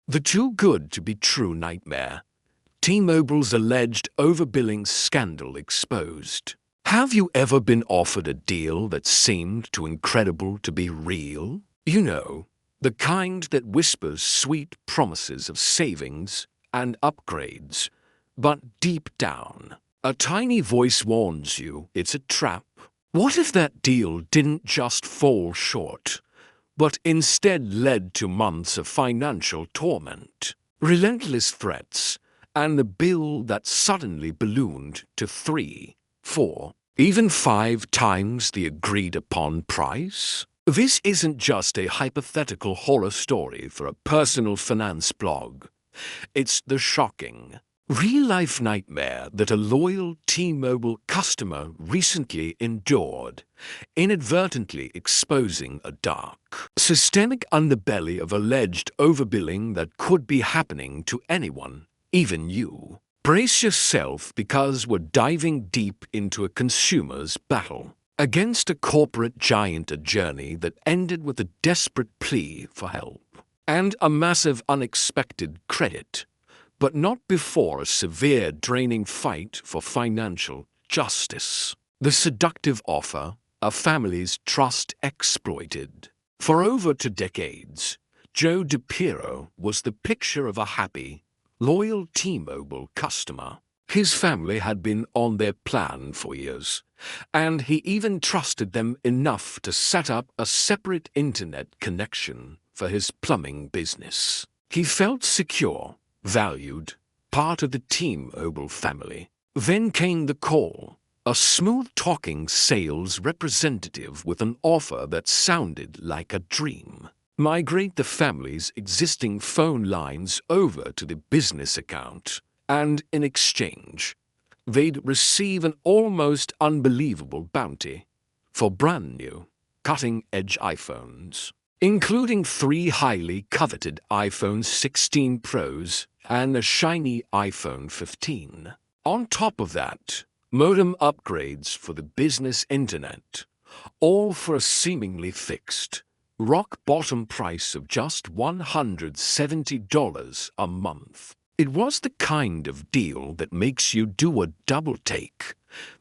The too good to be true nightmare. T-Mobile's alleged overbilling scandal exposed. Have you ever been offered a deal that seemed too incredible to be real? You know, the kind that whispers sweet promises of savings and upgrades, but deep down, a tiny voice warns you it's a trap. What if that deal didn't just fall short, but instead led to months of financial torment, relentless threats, and a bill that suddenly ballooned to 3, 4, even 5 times the agreed-upon price? This isn't just a hypothetical horror story for a personal finance blog. It's the shocking, real-life nightmare that a loyal T-Mobile customer recently endured, inadvertently exposing a dark, systemic underbelly of alleged overbilling that could be happening to anyone, even you. Brace yourself because we're diving deep into a consumer's battle against a corporate giant, a journey that ended with a desperate plea for help and a massive unexpected credit, but not before a severe, draining fight for financial justice. The seductive offer, a family's trust exploited. For over 2 decades, Joe Dipiero was the picture of a happy, loyal T-Mobile customer. His family had been on their plan for years, and he even trusted them enough to set up a separate internet connection for his plumbing business. He felt secure, valued, part of the T-Mobile family. Then came the call, a smooth-talking sales representative with an offer that sounded like a dream. Migrate the family's existing phone lines over to the business account, and in exchange, they'd receive an almost unbelievable bounty for brand-new, cutting-edge iPhones, including 3 highly coveted iPhone 16 Pros and a shiny iPhone 15. On top of that, modem upgrades for the business internet, all for a seemingly fixed, rock-bottom price of just $170 a month. It was the kind of deal that makes you do a double-take,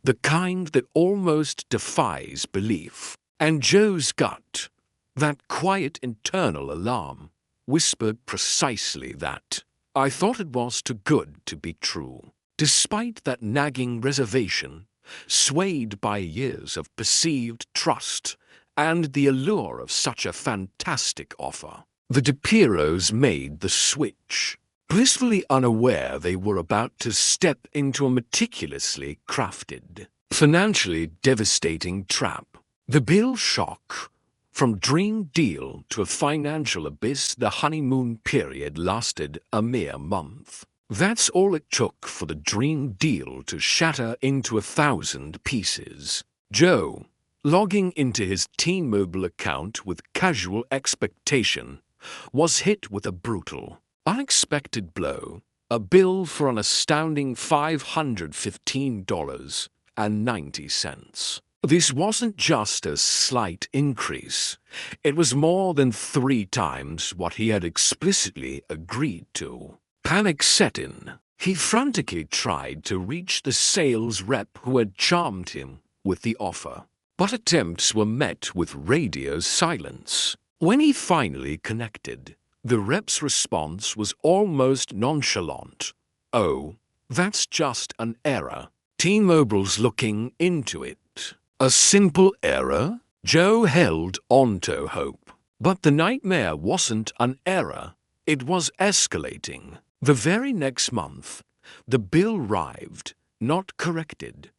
the kind that almost defies belief. And Joe's gut, that quiet internal alarm, whispered precisely that. I thought it was too good to be true. Despite that nagging reservation, swayed by years of perceived trust and the allure of such a fantastic offer, the Dipieros made the switch, blissfully unaware they were about to step into a meticulously crafted, financially devastating trap. The bill shock, from dream deal to a financial abyss, the honeymoon period lasted a mere month. That's all it took for the dream deal to shatter into 1,000 pieces. Joe, logging into his T-Mobile account with casual expectation, was hit with a brutal, unexpected blow, a bill for an astounding $515.90. This wasn't just a slight increase. It was more than 3 times what he had explicitly agreed to. Panic set in. He frantically tried to reach the sales rep who had charmed him with the offer, but attempts were met with radio silence. When he finally connected, the rep's response was almost nonchalant. "Oh, that's just an error. T-Mobile's looking into it." A simple error? Joe held on to hope. But the nightmare wasn't an error. It was escalating. The very next month, the bill arrived, not corrected,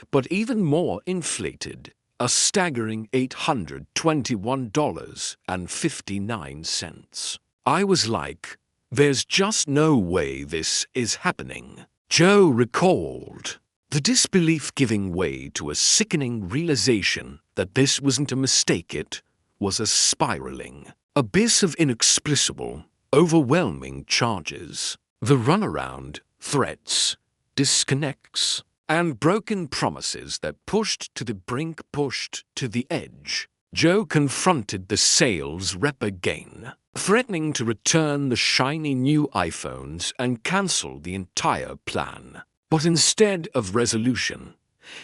but even more inflated, a staggering $821.59. I was like, there's just no way this is happening, Joe recalled, the disbelief giving way to a sickening realization that this wasn't a mistake, it was a spiraling abyss of inexplicable, overwhelming charges. The runaround, threats, disconnects, and broken promises that pushed to the brink, pushed to the edge. Joe confronted the sales rep again. threatening to return the shiny new iPhones and cancel the entire plan. But instead of resolution,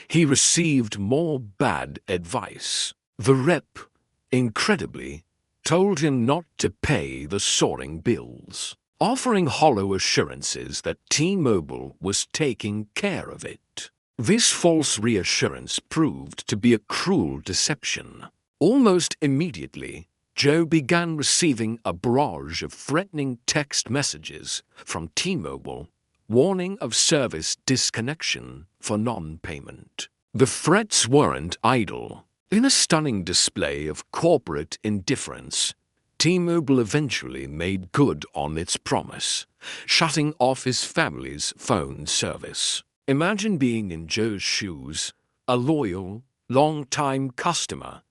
he received more bad advice. The rep, incredibly, told him not to pay the soaring bills, offering hollow assurances that T-Mobile was taking care of it. This false reassurance proved to be a cruel deception. Almost immediately, Joe began receiving a barrage of threatening text messages from T-Mobile, warning of service disconnection for non-payment. The threats weren't idle. In a stunning display of corporate indifference, T-Mobile eventually made good on its promise, shutting off his family's phone service. Imagine being in Joe's shoes, a loyal, long-time customer,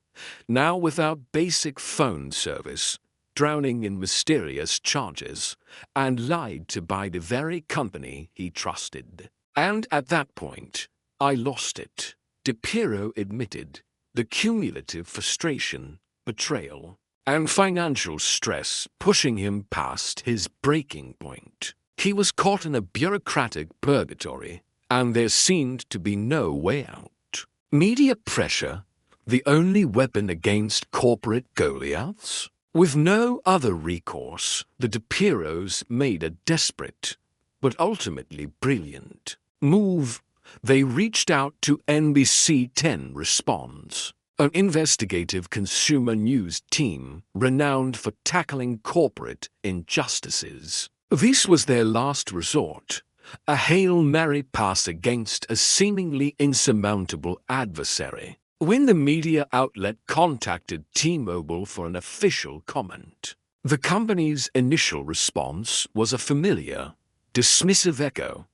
now without basic phone service, drowning in mysterious charges, and lied to by the very company he trusted. And at that point, I lost it, Dipiero admitted. The cumulative frustration, betrayal, and financial stress pushing him past his breaking point. He was caught in a bureaucratic purgatory, and there seemed to be no way out. Media pressure, the only weapon against corporate Goliaths? With no other recourse, the Dipieros made a desperate, but ultimately brilliant, move. They reached out to NBC 10 Responds, an investigative consumer news team renowned for tackling corporate injustices. This was their last resort, a Hail Mary pass against a seemingly insurmountable adversary. When the media outlet contacted T-Mobile for an official comment, the company's initial response was a familiar, dismissive echo.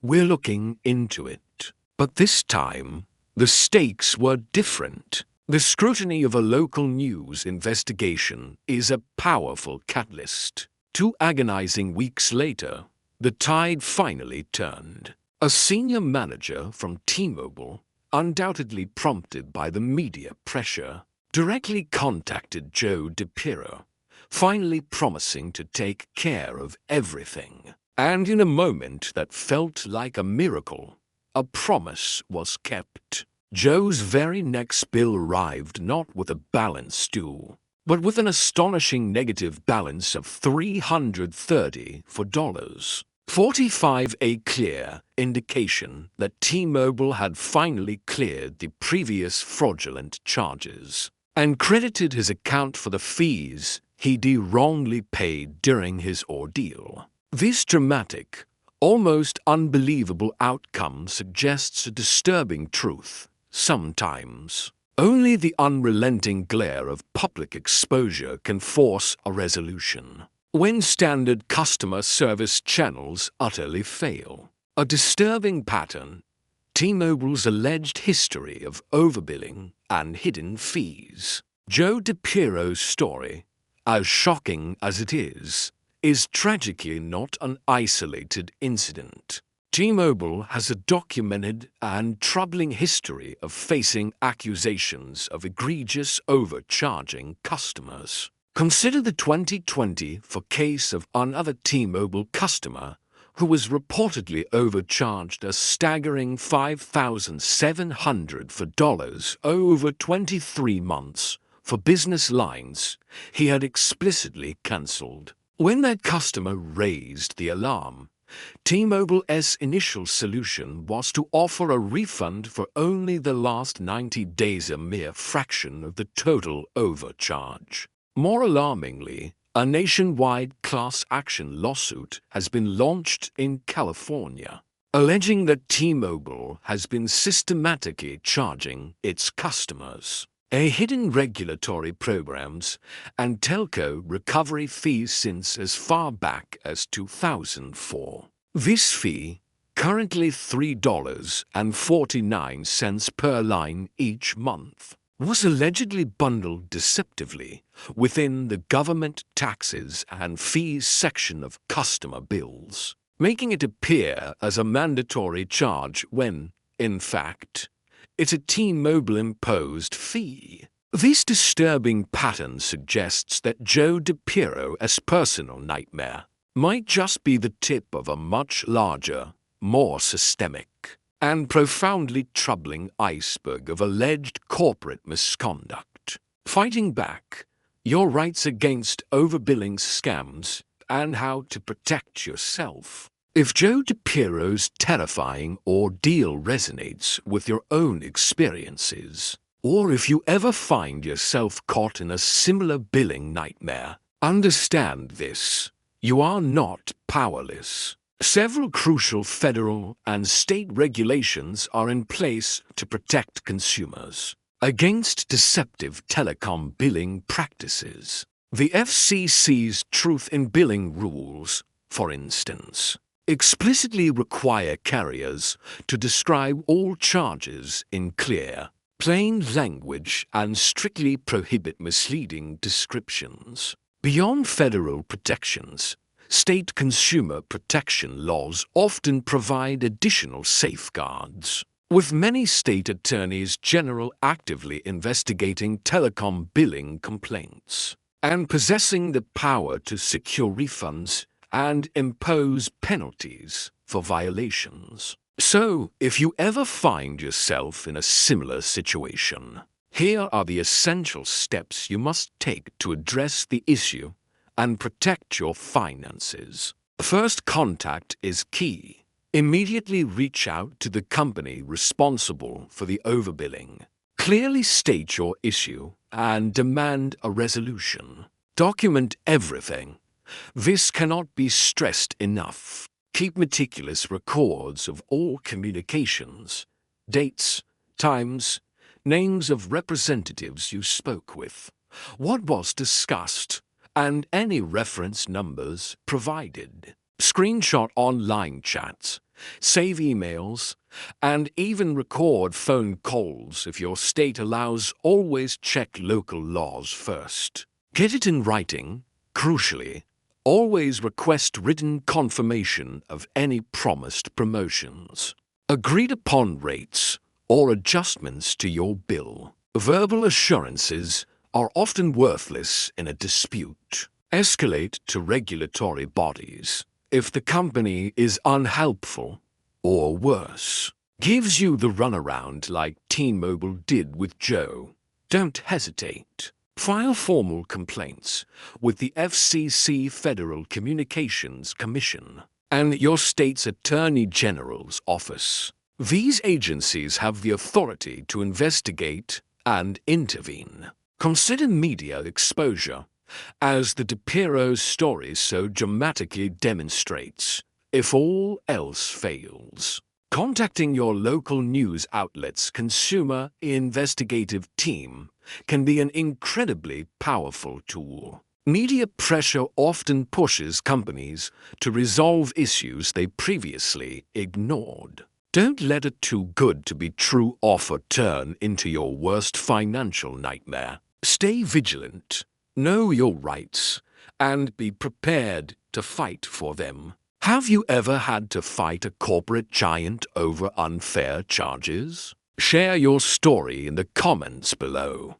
"We're looking into it." But this time, the stakes were different. The scrutiny of a local news investigation is a powerful catalyst. 2 agonizing weeks later, the tide finally turned. A senior manager from T-Mobile, undoubtedly prompted by the media pressure, directly contacted Joe Dipiero, finally promising to take care of everything. And in a moment that felt like a miracle, a promise was kept. Joe's very next bill arrived not with a balance due, but with an astonishing negative balance of $330, a clear indication that T-Mobile had finally cleared the previous fraudulent charges and credited his account for the fees he'd wrongly paid during his ordeal. This dramatic, almost unbelievable outcome suggests a disturbing truth. Sometimes, only the unrelenting glare of public exposure can force a resolution. When standard customer service channels utterly fail, a disturbing pattern, T-Mobile's alleged history of overbilling and hidden fees. Joe Dipiero's story, as shocking as it is tragically not an isolated incident. T-Mobile has a documented and troubling history of facing accusations of egregious overcharging customers. Consider the 2020 case of another T-Mobile customer who was reportedly overcharged a staggering $5,700 for dollars over 23 months for business lines he had explicitly cancelled. When that customer raised the alarm, T-Mobile's initial solution was to offer a refund for only the last 90 days, a mere fraction of the total overcharge. More alarmingly, a nationwide class action lawsuit has been launched in California, alleging that T-Mobile has been systematically charging its customers hidden regulatory programs and telco recovery fees since as far back as 2004. This fee, currently $3.49 per line each month, was allegedly bundled deceptively within the government taxes and fees section of customer bills, making it appear as a mandatory charge when, in fact, it's a T-Mobile imposed fee. This disturbing pattern suggests that Joe Dipiero's personal nightmare might just be the tip of a much larger, more systemic, and profoundly troubling iceberg of alleged corporate misconduct. Fighting back, your rights against overbilling scams and how to protect yourself. If Joe Dipiero's terrifying ordeal resonates with your own experiences, or if you ever find yourself caught in a similar billing nightmare, understand this: you are not powerless. Several crucial federal and state regulations are in place to protect consumers against deceptive telecom billing practices. The FCC's Truth in Billing rules, for instance, explicitly require carriers to describe all charges in clear, plain language and strictly prohibit misleading descriptions. Beyond federal protections, state consumer protection laws often provide additional safeguards, with many state attorneys general actively investigating telecom billing complaints and possessing the power to secure refunds and impose penalties for violations. So, if you ever find yourself in a similar situation, here are the essential steps you must take to address the issue and protect your finances. First contact is key. Immediately reach out to the company responsible for the overbilling. Clearly state your issue and demand a resolution. Document everything. This cannot be stressed enough. Keep meticulous records of all communications, dates, times, names of representatives you spoke with, what was discussed, and any reference numbers provided. Screenshot online chats, save emails, and even record phone calls if your state allows. Always check local laws first. Get it in writing. Crucially, always request written confirmation of any promised promotions, agreed upon rates, or adjustments to your bill. Verbal assurances are often worthless in a dispute. Escalate to regulatory bodies if the company is unhelpful or worse, gives you the runaround like T-Mobile did with Joe. Don't hesitate. File formal complaints with the FCC Federal Communications Commission and your state's Attorney General's office. These agencies have the authority to investigate and intervene. Consider media exposure, as the Dipiero story so dramatically demonstrates. If all else fails, contacting your local news outlet's consumer investigative team can be an incredibly powerful tool. Media pressure often pushes companies to resolve issues they previously ignored. Don't let a too good to be true offer turn into your worst financial nightmare. Stay vigilant, know your rights, and be prepared to fight for them. Have you ever had to fight a corporate giant over unfair charges? Share your story in the comments below.